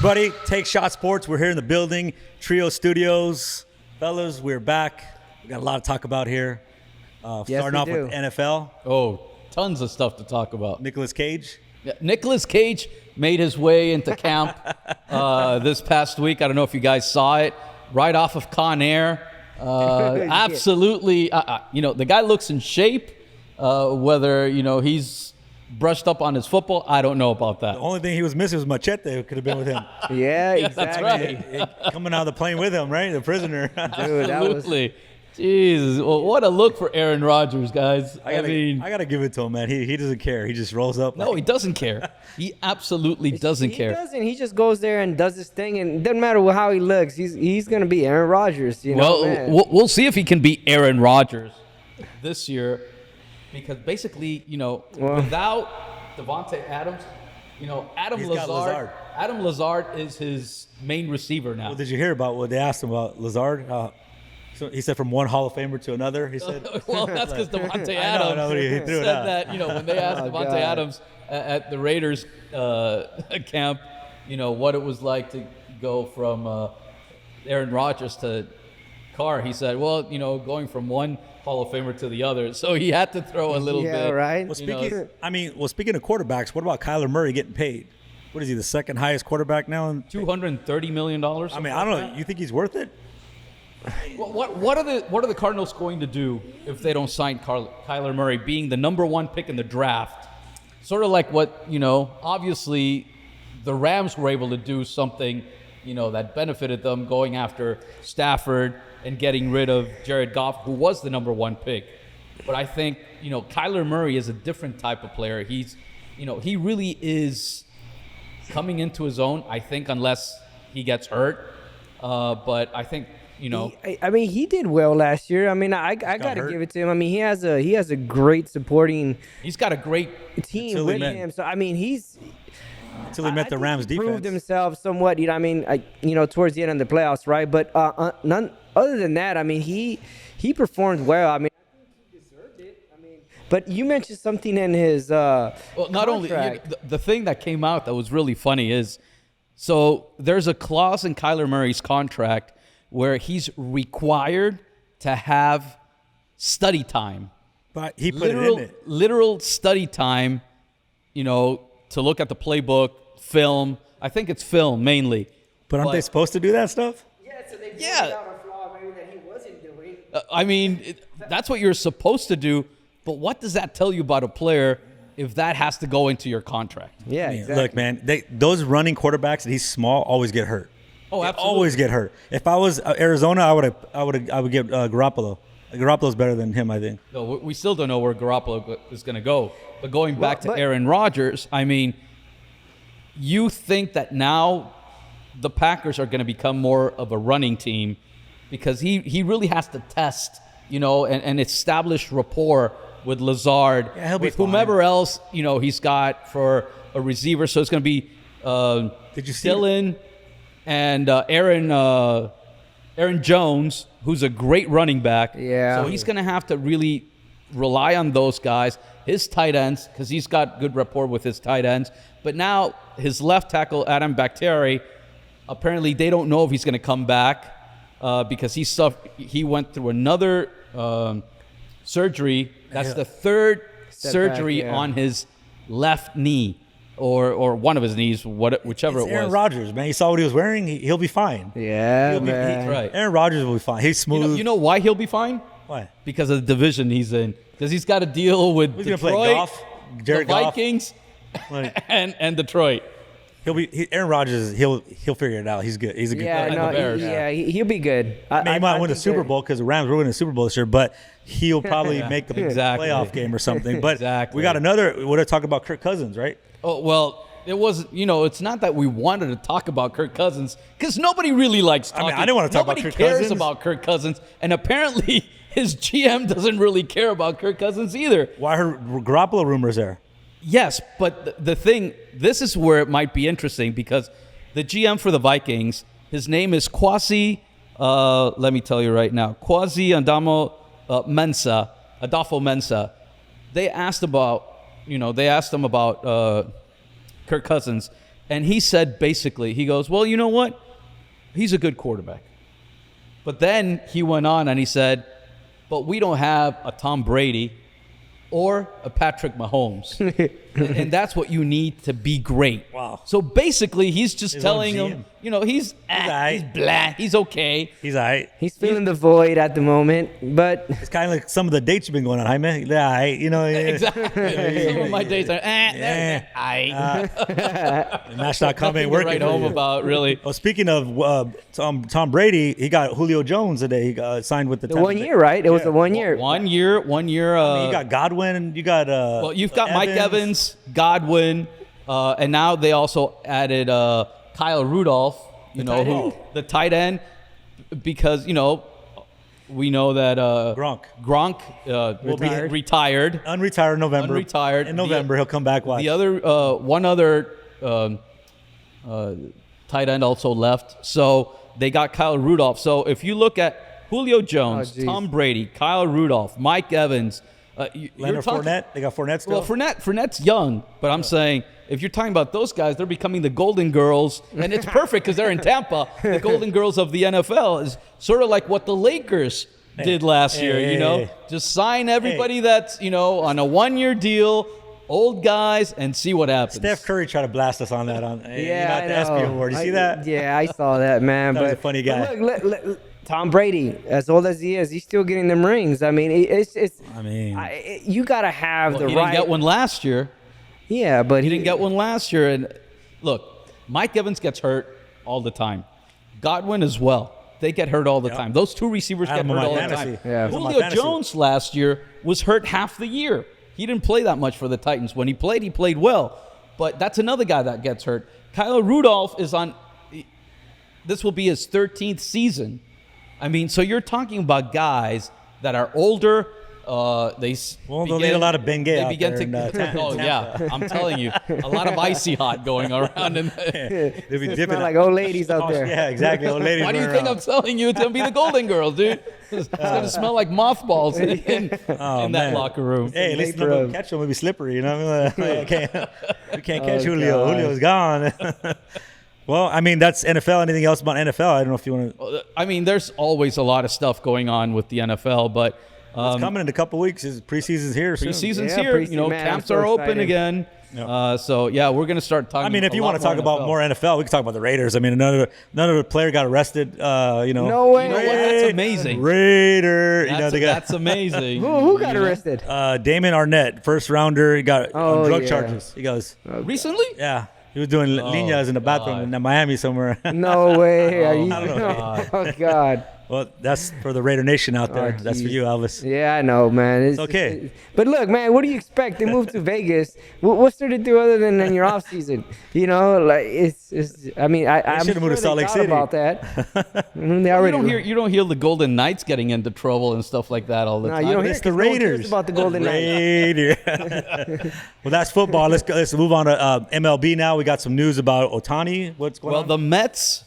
everybody? Take Shot Sports. We're here in the building, Trio Studios. Fellas, we're back. We got a lot to talk about here. Starting off with NFL. Oh, tons of stuff to talk about. Nicolas Cage. Yeah, Nicolas Cage made his way into camp this past week. I don't know if you guys saw it. Right off of Con Air. Absolutely. The guy looks in shape. Whether, he's brushed up on his football, I don't know about that. The only thing he was missing was Machete, who could have been with him. Yeah, exactly. That's right. Coming out of the plane with him, right? The prisoner. Dude, Absolutely. Jesus. Well, what a look for Aaron Rodgers, guys. I got to give it to him, man. He doesn't care. He just rolls up. No, he doesn't care. He absolutely doesn't care. He doesn't. He just goes there and does his thing, and it doesn't matter how he looks. He's going to be Aaron Rodgers. We'll see if he can beat Aaron Rodgers this year, because basically, without Devontae Adams, Adam Lazard is his main receiver now. Well, did you hear about what they asked him about Lazard? So he said from one Hall of Famer to another, he said. Well, that's because Devontae Adams he threw it said out. that, when they asked Devontae Adams at the Raiders camp, what it was like to go from Aaron Rodgers to Carr, he said, well, going from one Hall of Famer to the other. So he had to throw a little bit. Yeah, right. Well, speaking of quarterbacks, what about Kyler Murray getting paid? What is he, the second highest quarterback now? $230 million. I don't know. You think he's worth it? Well, what are the Cardinals going to do if they don't sign Kyler Murray, being the number one pick in the draft? Sort of like what, obviously the Rams were able to do something, that benefited them, going after Stafford and getting rid of Jared Goff, who was the number one pick. But I think, Kyler Murray is a different type of player. He's, he really is coming into his own, I think, unless he gets hurt. But I think, he did well last year. I got to give it to him. He has a great supporting. He's got a great team with him. So he's until he met the Rams defense. Proved himself somewhat. Towards the end of the playoffs, right? But none other than that. He performed well. I think he deserved it. But you mentioned something in his well, not contract. Only the thing that came out that was really funny is, so there's a clause in Kyler Murray's contract where he's required to have study time. But he put it in it. Literal study time, to look at the playbook, film. I think it's film mainly. But aren't they supposed to do that stuff? Yeah, so they pointed out a flaw maybe that he wasn't doing. That's what you're supposed to do. But what does that tell you about a player if that has to go into your contract? Yeah, exactly. Look, man, those running quarterbacks, and he's small, always get hurt. Oh, absolutely. Always get hurt. If I was Arizona, I would get Garoppolo. Garoppolo's better than him, I think. No, we still don't know where Garoppolo is going to go. But going back to Aaron Rodgers, you think that now the Packers are going to become more of a running team because he really has to test, and establish rapport with Lazard, with whomever else, he's got for a receiver. So it's going to be Did you see Dylan and Aaron Jones, who's a great running back. Yeah. So he's going to have to really rely on those guys, his tight ends, because he's got good rapport with his tight ends. But now his left tackle, Adam Bakhtiari, apparently they don't know if he's going to come back because he went through another surgery. That's the third surgery on his left knee. Or one of his knees, whichever it was. Aaron Rodgers, man. You saw what he was wearing. He'll be fine. Yeah, man. Right. Aaron Rodgers will be fine. He's smooth. You know why he'll be fine? Why? Because of the division he's in. Because he's got to deal with He's Detroit, gonna play golf. the Vikings, and Detroit. Aaron Rodgers. He'll figure it out. He's good. He's a good player. He'll be good. He might win the Super Bowl because the Rams were winning the Super Bowl this year, but he'll probably make the playoff game or something. But we got another. We're talking about Kirk Cousins, right? Oh, well, it was, it's not that we wanted to talk about Kirk Cousins because nobody really likes talking. I didn't want to talk about Kirk Cousins. Nobody cares about Kirk Cousins, and apparently his GM doesn't really care about Kirk Cousins either. Why are Garoppolo rumors there? Yes, but the thing, this is where it might be interesting because the GM for the Vikings, his name is Kwesi, let me tell you right now, Kwesi Adolfo Mensa. They asked him about Kirk Cousins, And he said basically, he goes, well, you know what? He's a good quarterback. But then he went on and he said, but we don't have a Tom Brady or a Patrick Mahomes. and that's what you need to be great. Wow. So basically, he's just His telling own him, GM. he's blah, he's okay. He's all right. He's feeling the void at the moment, but It's kind of like some of the dates you've been going on, Jaime. Yeah, all right. Exactly. Some of my days are, Match.com ain't to working. write for home you. about, really. Well, speaking of Tom Brady, he got Julio Jones today. He got signed with the the 1 year, right? It was Yeah. a 1 year. 1 year. You got Godwin. You got Well, you've got Mike Evans, Godwin, and now they also added Kyle Rudolph, the tight end, because, we know that Gronk will be retired. Unretired in November. Unretired. In November, he'll come back. Watch. The other one other tight end also left. So they got Kyle Rudolph. So if you look at Julio Jones, Tom Brady, Kyle Rudolph, Mike Evans, Leonard Fournette. They got Fournette still. well, Fournette's young, but I'm saying if you're talking about those guys, they're becoming the Golden Girls, and it's perfect because they're in Tampa. The Golden Girls of the NFL is sort of like what the Lakers did last year. Just sign everybody that's on a 1 year deal, old guys, and see what happens. Steph Curry tried to blast us on that. The I know. ESPY award. You see that? Yeah, I saw that, man. That was a funny guy. But look, Tom Brady, as old as he is, he's still getting them rings. I mean, you gotta have the he right. didn't get one last year. Yeah, but He didn't get one last year. And look, Mike Evans gets hurt all the time. Godwin as well. They get hurt all the time. Those two receivers get hurt all the time. Yeah. Julio Jones last year was hurt half the year. He didn't play that much for the Titans. When he played well. But that's another guy that gets hurt. Kyle Rudolph this will be his 13th season. I mean, so you're talking about guys that are older. They'll need a lot of Bengay out there in, Oh, yeah. I'm telling you. A lot of icy hot going around. They'll be dipping Smell like old ladies out there. Yeah, exactly. Old ladies. Why do you think I'm telling you it's going to be the Golden Girls, dude? It's going to smell like mothballs in that locker room. Hey, at least no catch them. It'll be slippery. You know, we can't catch Julio. God. Julio's gone. Well, I mean, that's NFL. Anything else about NFL? I don't know if you want to. I mean, there's always a lot of stuff going on with the NFL, but It's coming in a couple weeks. Preseason's here soon. Preseason's Yeah, here. preseason, man, Camps I'm so are open excited. again. Yeah. So yeah, we're gonna start talking. I mean, if a you lot want to talk about NFL. more NFL, we can talk about the Raiders. I mean, another player got arrested. No way. You know what? That's amazing. Raider. That's amazing. Who got arrested? Damon Arnett, first rounder. He got on drug charges. He goes, Recently? yeah. He was doing líneas in the bathroom in Miami somewhere. No way. Are you? I don't know. Oh God. Well, that's for the Raider Nation out there. Oh, That's for geez. you, Elvis. Yeah, I know, man. It's okay. But look, man, what do you expect? They moved to Vegas. What's there to do other than in your off season? Like it's. I mean, I'm should've moved to Salt Lake City. about that. They already. You don't hear the Golden Knights getting into trouble and stuff like that all the time. You don't hear It's the 'cause no one cares Raiders. about the Golden Knights. Raider. Well, that's football. Let's move on to MLB now. We got some news about Ohtani. What's going on? The Mets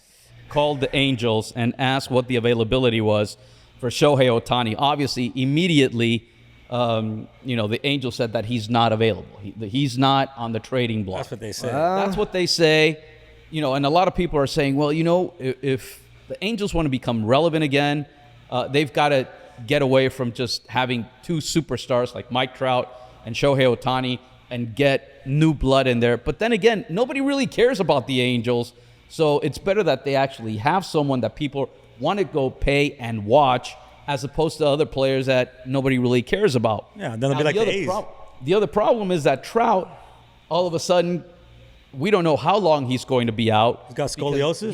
called the Angels and asked what the availability was for Shohei Ohtani. Obviously, immediately, the Angels said that he's not available. He's not on the trading block. That's what they say. That's what they say. And a lot of people are saying, well, if the Angels want to become relevant again, they've got to get away from just having two superstars like Mike Trout and Shohei Ohtani and get new blood in there. But then again, nobody really cares about the Angels. So it's better that they actually have someone that people want to go pay and watch as opposed to other players that nobody really cares about. Yeah, then they'll be like the A's. The other problem is that Trout, all of a sudden, we don't know how long he's going to be out. He's got scoliosis?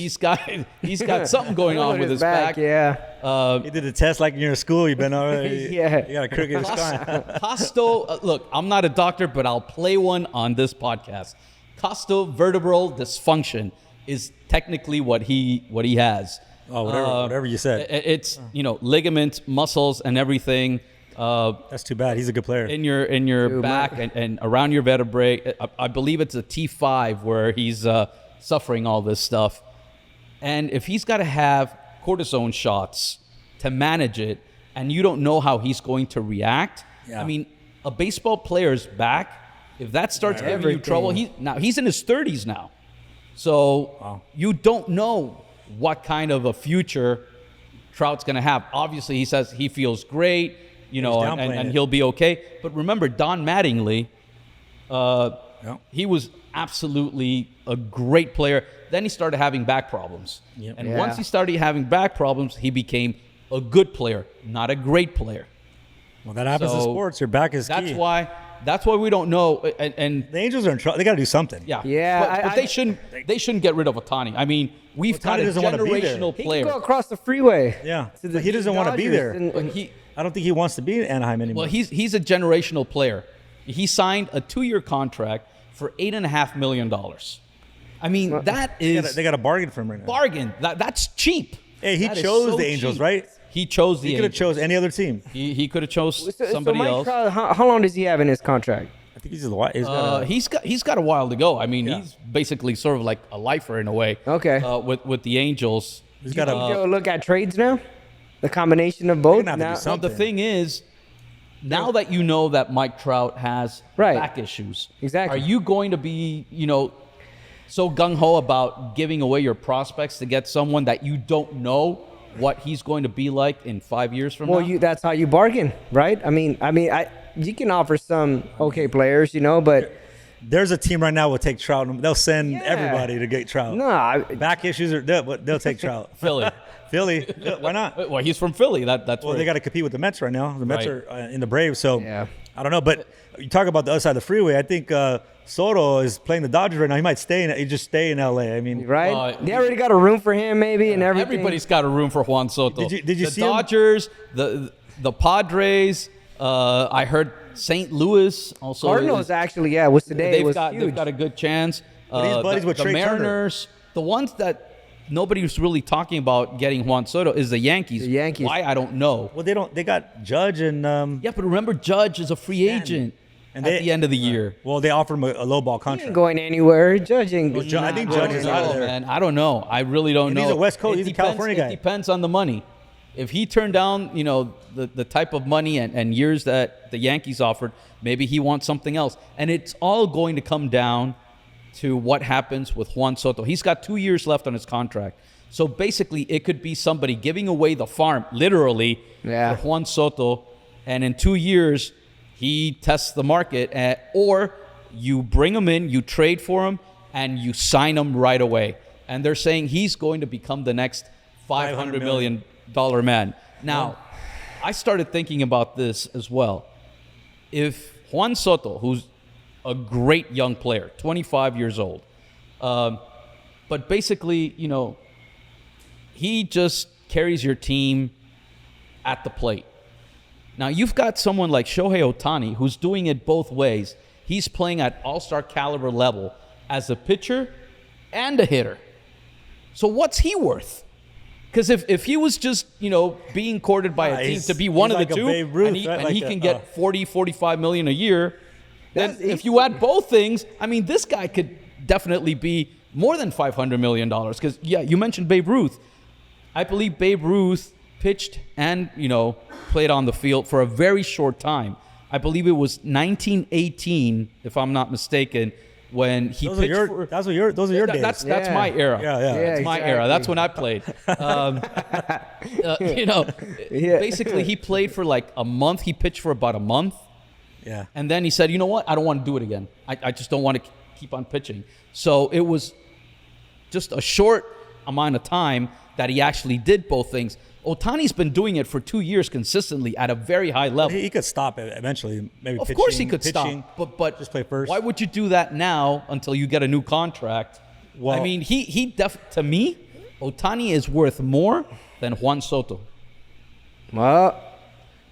He's got something going on with his back. Yeah. You did the test like in your school. You've been already. Yeah. You got a crooked spine. Look, I'm not a doctor, but I'll play one on this podcast. Costovertebral dysfunction is technically what he has. Oh, whatever you said. It's ligaments, muscles, and everything. That's too bad. He's a good player. In your back and around your vertebrae. I believe it's a T5 where he's suffering all this stuff. And if he's got to have cortisone shots to manage it, and you don't know how he's going to react, I mean, a baseball player's back, if that starts giving you trouble, he's in his 30s now. So you don't know what kind of a future Trout's going to have. Obviously, he says he feels great, and he'll be okay. But remember, Don Mattingly, he was absolutely a great player. Then he started having back problems. Yep. And once he started having back problems, he became a good player, not a great player. Well, that happens in sports. Your back is key. That's why we don't know. And the Angels are in trouble. They got to do something. Yeah. But they shouldn't get rid of Ohtani. I mean, we've got a generational player. He can go across the freeway. Yeah. But he doesn't want to be there. I don't think he wants to be in Anaheim anymore. Well, he's a generational player. He signed a 2-year contract for $8.5 million. I mean, that is... They got a bargain for him right now. Bargain. That's cheap. Hey, he chose the Angels, right? He chose the Angels. He could have chose any other team. He could have chose somebody else. How long does he have in his contract? I think he's got a while to go. I mean, he's basically sort of like a lifer in a way. Okay. With the Angels. He's got to look at trades now? The combination of both? Well, the thing is, now that you know that Mike Trout has back issues, exactly, are you going to be, so gung-ho about giving away your prospects to get someone that you don't know what he's going to be like in 5 years from now? Well, that's how you bargain, right? I mean, you can offer some okay players, but there's a team right now will take Trout. They'll send everybody to get Trout. No, back issues they'll take Trout. Philly, why not? Well, he's from Philly. That's they got to compete with the Mets right now. The Mets are in the Braves, so I don't know. But you talk about the other side of the freeway. I think Soto is playing the Dodgers right now. He might just stay in LA. I mean, they already got a room for him, maybe, and everything. Everybody's got a room for Juan Soto. Did you see the Dodgers, the Padres? I heard St. Louis also. Cardinals actually, was today. They've got a good chance. He's buddies with the Trey Mariners, Turner. The ones that nobody was really talking about getting Juan Soto is the Yankees. Why, I don't know. Well, they got Judge and but remember, Judge is a free agent at the end of the year. Well, they offered him a low ball contract. He ain't going anywhere. I think Judge is out of there. Man, I don't know. I really don't know. He's a West Coast. He's a California guy. It depends on the money. If he turned down, the type of money and years that the Yankees offered, maybe he wants something else. And it's all going to come down to what happens with Juan Soto. He's got 2 years left on his contract. So basically, it could be somebody giving away the farm, literally, for Juan Soto. And in 2 years, he tests the market. Or you bring him in, you trade for him, and you sign him right away. And they're saying he's going to become the next $500 million man. Now, I started thinking about this as well. If Juan Soto, who's a great young player, 25 years old, but basically, he just carries your team at the plate. Now, you've got someone like Shohei Ohtani who's doing it both ways. He's playing at all-star caliber level as a pitcher and a hitter. So what's he worth? Because if he was just, being courted by a team to be one of the two, he can get 40, 45 million a year, then if you add both things, I mean, this guy could definitely be more than $500 million. Because, you mentioned Babe Ruth. I believe Babe Ruth pitched and, played on the field for a very short time. I believe it was 1918, if I'm not mistaken, when he pitched those are your days. That's my era. That's my era. That's when I played. Basically, he played for like a month. He pitched for about a month. Yeah. And then he said, you know what? I don't want to do it again. I just don't want to keep on pitching. So it was just a short amount of time that he actually did both things. Ohtani's been doing it for 2 years consistently at a very high level. He could stop it eventually. Maybe of course he could stop, but just play first. Why would you do that now until you get a new contract? Well, I mean, to me, Ohtani is worth more than Juan Soto. Well,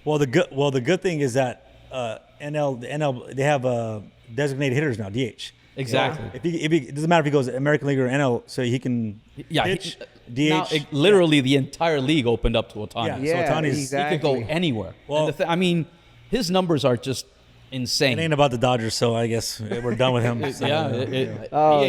the good thing is that the NL they have designated hitters now, DH. Exactly. If it doesn't matter if he goes American League or NL, so he can pitch, DH. Now, literally, the entire league opened up to Ohtani. So Ohtani's he could go anywhere. Well, his numbers are just insane. It ain't about the Dodgers, so I guess we're done with him. So,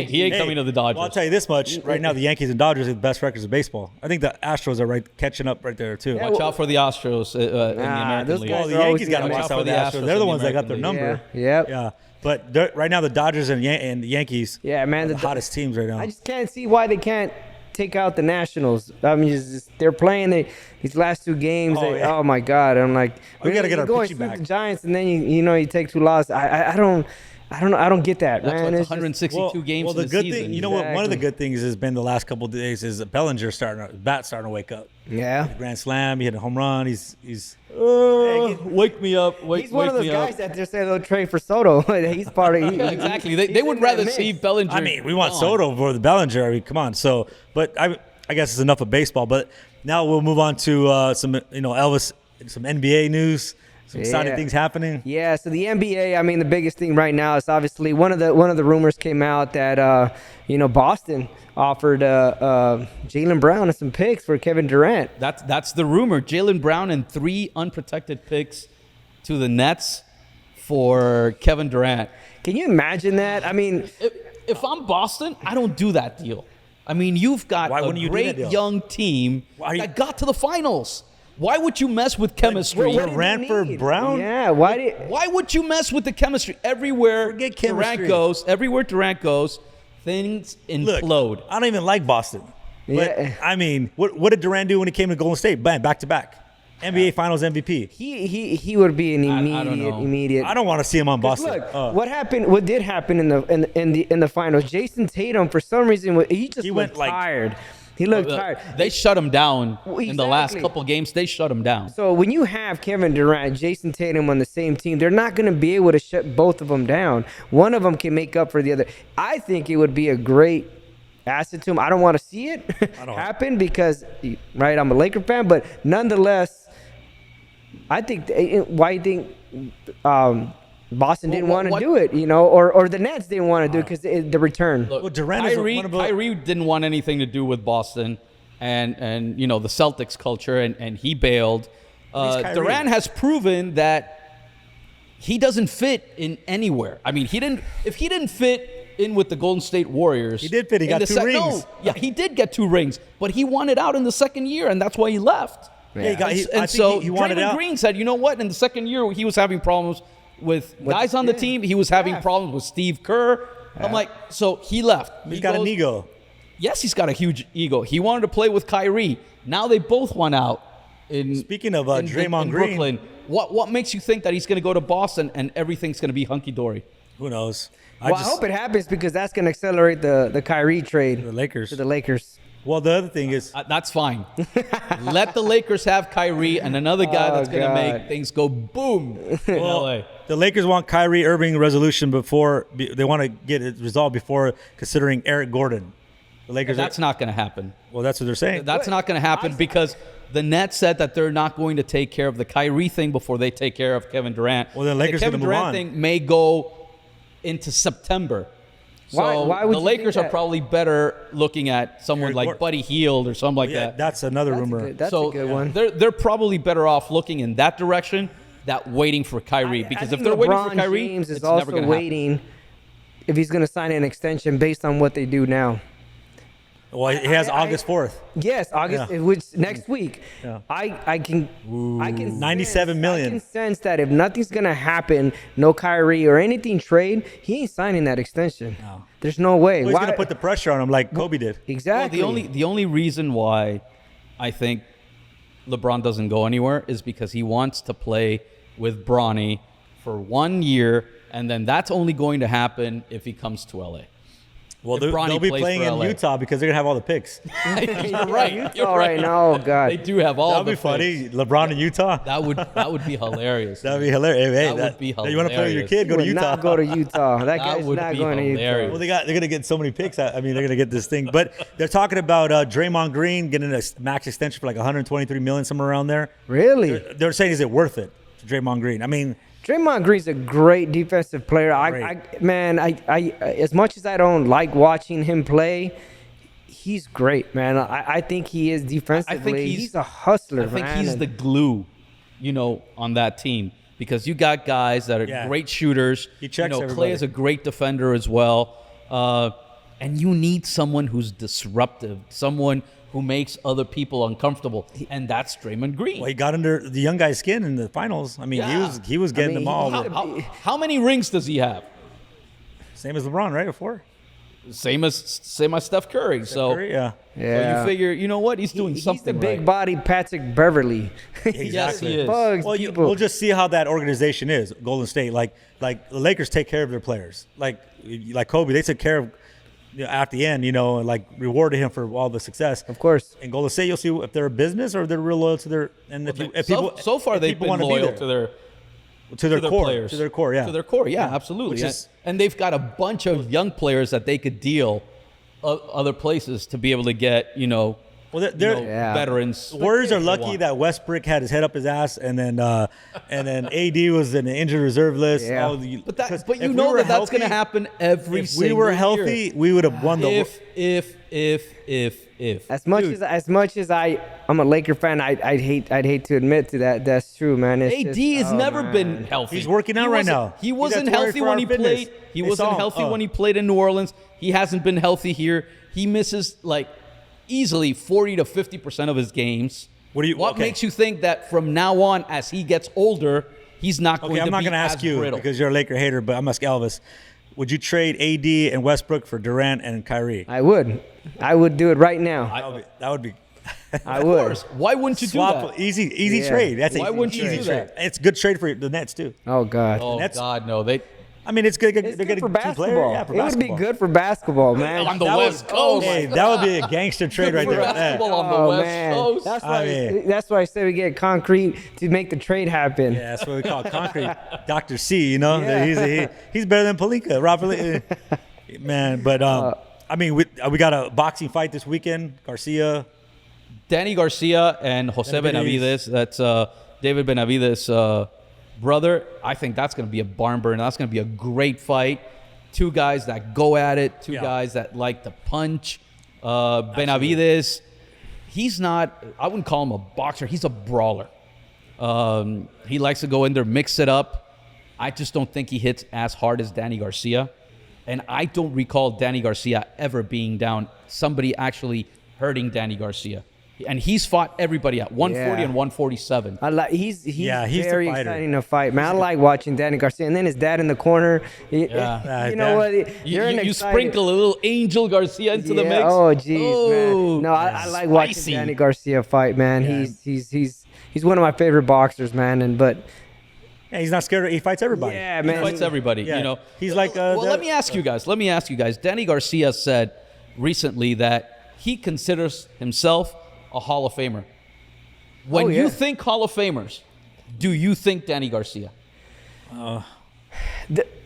He ain't coming to the Dodgers. Well, I'll tell you this much. Right now, the Yankees and Dodgers are the best records of baseball. I think the Astros are catching up right there, too. Watch out for the Astros in the American those League. guys Well, the are always Yankees got to gonna watch watch out for for the the Astros. Astros They're the in ones the that got their American number. Yep. Yeah. But right now, the Dodgers and the Yankees Yeah, man. are the hottest teams right now. I just can't see why they can't take out the Nationals. I mean, they're playing these last 2 games. Oh, My God! I'm like, We gotta get you're our going pitching through back. the Giants, and then you take 2 losses. I don't get that, That's man. why It's it's just- 162 games Well, in the the good season. thing, you know what? One of the Exactly. good things has been the last couple of days is Bellinger starting to wake up. yeah. Grand slam, he hit a home run. He's Wake me up. He's one of those guys that just say they'll trade for Soto. He's part of. Yeah, exactly. he's They would in that rather mix. see Bellinger. I mean, we want gone. Soto for the Bellinger. I mean, come on. So, but I guess it's enough of baseball. But now we'll move on to some Elvis, some NBA news, some exciting Yeah. things happening. Yeah, so the NBA, I mean, the biggest thing right now is obviously one of the rumors came out that Boston offered Jaylen Brown and some picks for Kevin Durant. That's the rumor. Jaylen Brown and 3 unprotected picks to the Nets for Kevin Durant. Can you imagine that? I mean, If I'm Boston, I don't do that deal. I mean, you've got Why a wouldn't you do great that deal? young team Why- that got to the finals. Why would you mess with chemistry? what did Durant they for need? Brown? Yeah, why did? Why would you mess with the chemistry? Everywhere Forget Durant chemistry. goes, things Look, implode. I don't even like Boston. But, Yeah. I mean, what did Durant do when he came to Golden State? Bam, back to back. NBA Finals MVP. He would be an I don't know. immediate. I don't want to see him on Boston. Look, what happened? What did happen in the finals? Jason Tatum, for some reason, he just He looked went, like- tired. He looked tired. They shut him down in the last Exactly. couple games. They shut him down. So when you have Kevin Durant and Jason Tatum on the same team, they're not going to be able to shut both of them down. One of them can make up for the other. I think it would be a great asset to him. I don't want to see it happen because, right, I'm a Laker fan, but nonetheless, I think why do you think Boston didn't want to what- do it, or the Nets didn't want to do it because the return. Look, Well, Durant is one of the- Kyrie didn't want anything to do with Boston and the Celtics culture, and he bailed. Kyrie? Durant has proven that he doesn't fit in anywhere. I mean, if he didn't fit in with the Golden State Warriors, He did fit. He in got the 2 rings. No, yeah, he did get 2 rings, but he wanted out in the second year, and that's why he left. Yeah, he got- he- I And think so he wanted Draymond out. Green said, you know what? In the second year, he was having problems with guys on the team. He was having problems with Steve Kerr. I'm like, so he left. He's He got an goes- ego. Yes, he's got a huge ego. He wanted to play with Kyrie. Now they both want out. Speaking of Draymond Green. Brooklyn, what makes you think that he's going to go to Boston and everything's going to be hunky dory? Who knows? Well, I hope it happens because that's going to accelerate the Kyrie trade The Lakers. to the Lakers. Well, the other thing is, That's fine. Let the Lakers have Kyrie and another guy that's going to God. make things go boom in LA. the Lakers want Kyrie Irving resolution they want to get it resolved before considering Eric Gordon. The Lakers. That's not going to happen. Well, that's what they're saying. That's not going to happen because the Nets said that they're not going to take care of the Kyrie thing before they take care of Kevin Durant. Well, then Lakers the Kevin gonna move Durant on. thing may go into September. So Why would the you Lakers think are that? probably better looking at someone Eric like Gordon. Buddy Hield or something like yeah, that. that's another rumor. That's so a good one. They're probably better off looking in that direction than waiting for Kyrie. Because I if think they're waiting LeBron for Kyrie, James is it's never also going to happen. waiting if he's going to sign an extension based on what they do now. Well, he has August 4th. Yes, August, Yeah. which next week. Yeah. I can 97 million. I can sense that if nothing's gonna happen, no Kyrie or anything trade, he ain't signing that extension. No. There's no way. Well, he's Why- going to put the pressure on him like Kobe did. exactly. Well, the only reason why I think LeBron doesn't go anywhere is because he wants to play with Bronny for 1 year, and then that's only going to happen if he comes to LA. Well, If Bronny they'll be plays playing for in LA. Utah because they're going to have all the picks. You're right. You're All right, no, God. They do have all. That would the be funny. picks. LeBron in Utah. That would be hilarious. That would be hilarious. Hey, That would be You want to play with your hilarious. kid? Go to Would Utah. not go to Utah. That That guy's would not be going to hilarious. Utah. Well, they're going to get so many picks. I mean, they're going to get this thing. But they're talking about Draymond Green getting a max extension for like 123 million, somewhere around there. Really? They're saying, is it worth it to Draymond Green? I mean, Draymond Green's a great defensive player. I as much as I don't like watching him play, he's great, man. I think he is defensively. I think he's a hustler, I think man. he's the glue, on that team because you got guys that are great shooters. He checks Clay everybody. is a great defender as well. And you need someone who's disruptive, someone who makes other people uncomfortable, and that's Draymond Green. Well, he got under the young guy's skin in the finals. I mean, he was getting them all. How many rings does he have? Same as LeBron, right? 4. Same as Steph Curry. Curry, yeah. So you figure, you know what? He's doing something He's the right. big body Patrick Beverly. Yes, he is. Bugs Well, people. we'll just see how that organization is. Golden State, like the Lakers take care of their players. Like Kobe, they took care of at the end, and like rewarded him for all the success. Of course. In Golden State, you'll see if they're a business or if they're real loyal to their. And if people So far, if they've people been wanna be loyal there. to their core, players. to their core, yeah. To their core, yeah, absolutely. Which is- And they've got a bunch of young players that they could deal other places to be able to get, veterans. Warriors are if they lucky want. that Westbrook had his head up his ass, and then AD was in the injured reserve list. Yeah. But Because you if we know were that's healthy- going to happen every If single we were year. healthy, we would have won the. If As much as I'm a Laker fan, I'd hate to admit to that. That's true, man. It's AD just- has oh, never man. been healthy. He's working out right now. He He's wasn't at Torrey healthy for when our he fitness. played. He They wasn't saw him. healthy Oh. when he played in New Orleans. He hasn't been healthy here. He misses like easily 40 to 50% of his games. What okay. makes you think that from now on, as he gets older, he's not going Okay, to I'm not be going to ask as you brittle? because you're a Laker hater, but I'm asking Elvis. Would you trade AD and Westbrook for Durant and Kyrie? I would do it right now. That would be. I Of would. course. Why wouldn't you do Swap, that? easy Yeah. trade. That's Why an wouldn't easy you do trade. that? It's a good trade for the Nets too. Oh God. Oh Nets- God, no! I mean, it's good. It's They're good getting for two basketball. players. Yeah, for It would basketball. be good for basketball, man. On the That West would- Coast. Hey, that would be a gangster trade right For there. basketball Yeah. on the Oh West man, Coast. that's why I said we get concrete to make the trade happen. Yeah, that's what we call concrete. Dr. C, Yeah. he's better than Pelinka. Rob Pelinka. Man, but I mean, we got a boxing fight this weekend. Garcia. Danny Garcia and Jose Benavides. That's David Benavides' brother. I think that's going to be a barn burner. That's going to be a great fight. Two guys that go at it. Two guys that like to punch. Benavides, he's not, I wouldn't call him a boxer. He's a brawler. He likes to go in there, mix it up. I just don't think he hits as hard as Danny Garcia. And I don't recall Danny Garcia ever being down, somebody actually hurting Danny Garcia. And he's fought everybody at 140 Yeah. and 147. He's he's very the fighter. exciting to fight, man. I like watching Danny Garcia, and then his dad in the corner. Yeah. You know what? You sprinkle a little Angel Garcia into the mix. Oh, jeez, man. No, I like watching spicy. Danny Garcia fight, man. Yeah. He's one of my favorite boxers, man. Yeah, he's not scared. He fights everybody. Yeah, He man. fights everybody, Yeah. He's like, well, let me ask you guys. Danny Garcia said recently that he considers himself a Hall of Famer. When yeah. you think Hall of Famers, do you think Danny Garcia?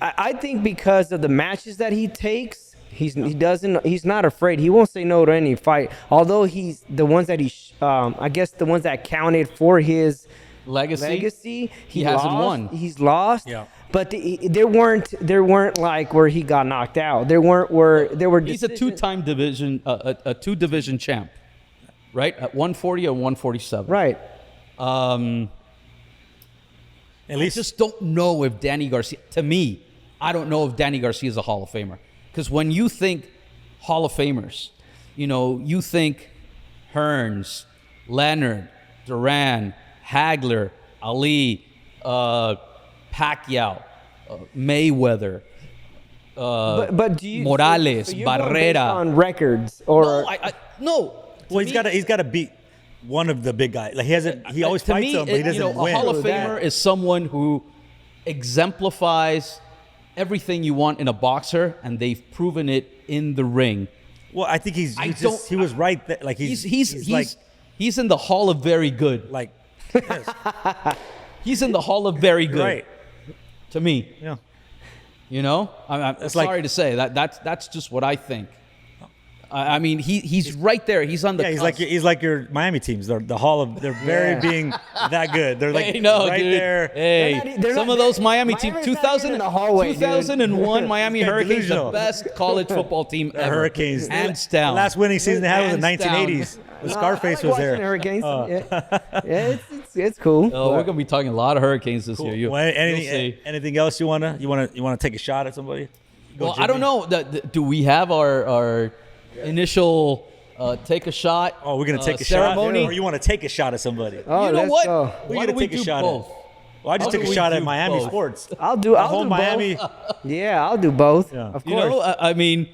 I think because of the matches that he takes, he's not afraid. He won't say no to any fight. Although he's the ones that I guess the ones that counted for his Legacy? he hasn't lost. won. He's lost. Yeah. But there weren't like where he got knocked out. There weren't where there were. He's a two-time division, a two-division champ, right? At 140 or 147. Right. At least I just don't know if Danny Garcia, to me, I don't know if Danny Garcia is a Hall of Famer. Because when you think Hall of Famers, you think Hearns, Leonard, Duran, Hagler, Ali, Pacquiao, Mayweather, But do you Morales, so you're going Barrera. based on records or no. well, he's got to beat one of the big guys. Like he always to fights me, them, but he doesn't a win. Hall of That- Famer is someone who exemplifies everything you want in a boxer, and they've proven it in the ring. Well, I think he was right there. Like he's like He's in the Hall of Very Good. like He's in the Hall of Very Good. right. To me, Yeah. I'm It's like- sorry to say that's just what I think. I mean, he's right there. He's on the. Yeah, cusp. he's like your Miami teams. They're the Hall of. They're very being that good. They're like Hey, no, right dude. there. Hey, They're some not- of those Miami teams, Miami's not even in the hallway, dude. 2001 Miami They're Hurricanes, the delusional. best college football team The ever. Hurricanes. Hands The down. last winning season they had was in the Hands down. 1980s. The No, Scarface I like was there. watching Hurricanes. Yeah, it's cool. Oh, we're gonna be talking a lot of Hurricanes this year. Well, You'll see. anything else you wanna take a shot at somebody? Go, Well, I don't know. Do we have our initial take a shot? Oh, we're gonna take a ceremony? shot, or you want to take a shot at somebody? Oh, You know let's what? go. We're Why gonna don't we take a do shot both? Well, I just How took do a we shot at do Miami both? sports. I'll do whole both. Miami. Yeah, I'll do both. Yeah. Of course. You know, I mean,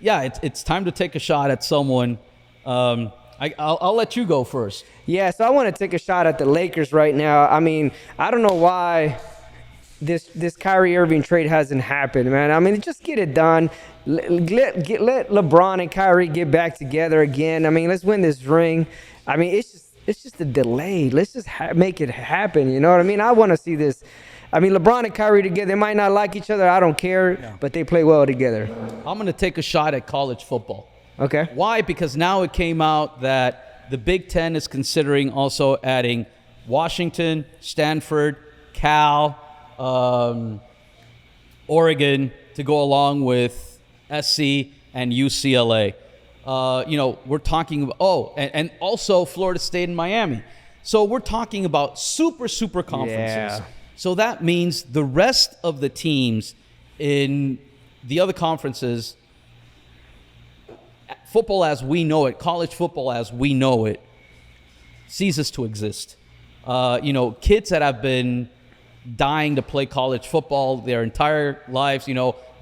yeah, it's time to take a shot at someone. I'll let you go first. Yeah, so I want to take a shot at the Lakers right now. I mean, I don't know why this Kyrie Irving trade hasn't happened, man. I mean, just get it done. Let LeBron and Kyrie get back together again. I mean, let's win this ring. I mean, it's just a delay. Let's just make it happen. You know what I mean? I want to see this. I mean, LeBron and Kyrie together, they might not like each other. I don't care, but they play well together. I'm going to take a shot at college football. Okay. Why? Because now it came out that the Big Ten is considering also adding Washington, Stanford, Cal, Oregon to go along with SC and UCLA. We're talking about, and also Florida State and Miami. So we're talking about super conferences. Yeah. So that means the rest of the teams in the other conferences, football as we know it, college football as we know it, ceases to exist. Kids that have been dying to play college football their entire lives,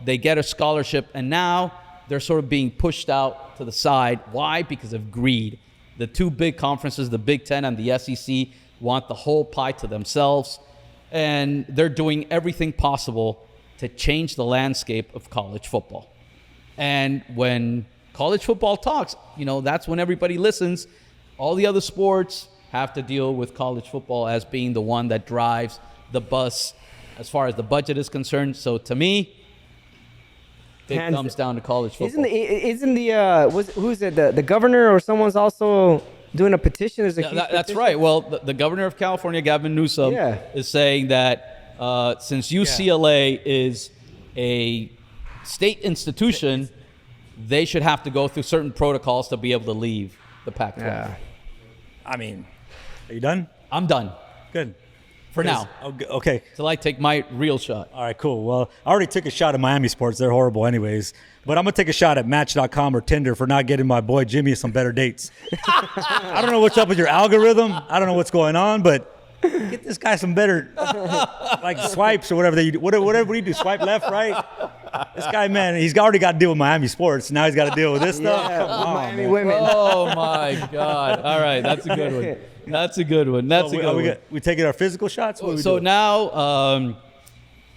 they get a scholarship, and now they're sort of being pushed out to the side. Why? Because of greed. The two big conferences, the Big Ten and the SEC, want the whole pie to themselves, and they're doing everything possible to change the landscape of college football. And when college football talks, that's when everybody listens. All the other sports have to deal with college football as being the one that drives the bus as far as the budget is concerned. So to me, it comes down to college football. Who's it? The governor or someone's also doing a petition? There's a huge That's petition? right. Well, the governor of California, Gavin Newsom, is saying that since UCLA is a state institution, they should have to go through certain protocols to be able to leave the Pac-12. Yeah. I mean, are you done? I'm done Good. for now, Okay. till I take my real shot. All right, cool. Well, I already took a shot at Miami sports. They're horrible anyways. But I'm going to take a shot at Match.com or Tinder for not getting my boy Jimmy some better dates. I don't know what's up with your algorithm. I don't know what's going on, but get this guy some better, like swipes or whatever. Whatever you do, swipe left, right. This guy, man, he's already got to deal with Miami sports. Now he's got to deal with this stuff. Yeah, Come on, Miami man. women. Oh my God! All right, that's a good one. That's a good one. That's a good one. We taking our physical shots? What are we So doing? now,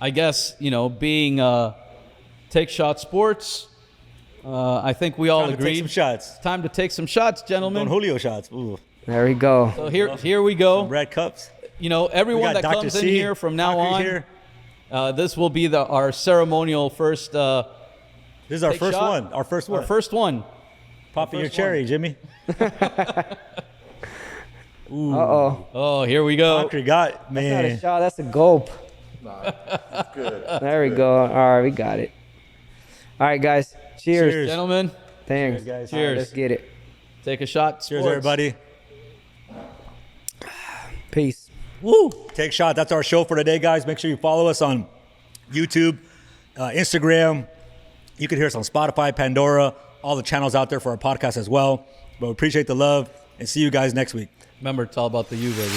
I guess being Take Shot Sports, I think we all Time to agree. take some shots. Time to take some shots, gentlemen. Don Julio shots. Ooh. There we go. So here we go. Red cups. Everyone that Dr. comes in C, here from now Doctor on, here. this will be our ceremonial first. This is our take first shot. one. Our first one. Our first one. Popping your first cherry, one. Jimmy. Uh-oh. Oh, here we go. Doctor got That's not a man. shot. That's a gulp. That's good. There we go. All right, we got it. All right, guys. Cheers. Cheers. Gentlemen, Thanks. Cheers, guys. All right, Cheers. let's get it. take a shot. Cheers, Sports. everybody. Peace. Woo! Take shot. That's our show for today, guys. Make sure you follow us on YouTube, Instagram. You can hear us on Spotify, Pandora, all the channels out there for our podcast as well. But we appreciate the love and see you guys next week. Remember, it's all about the you, baby.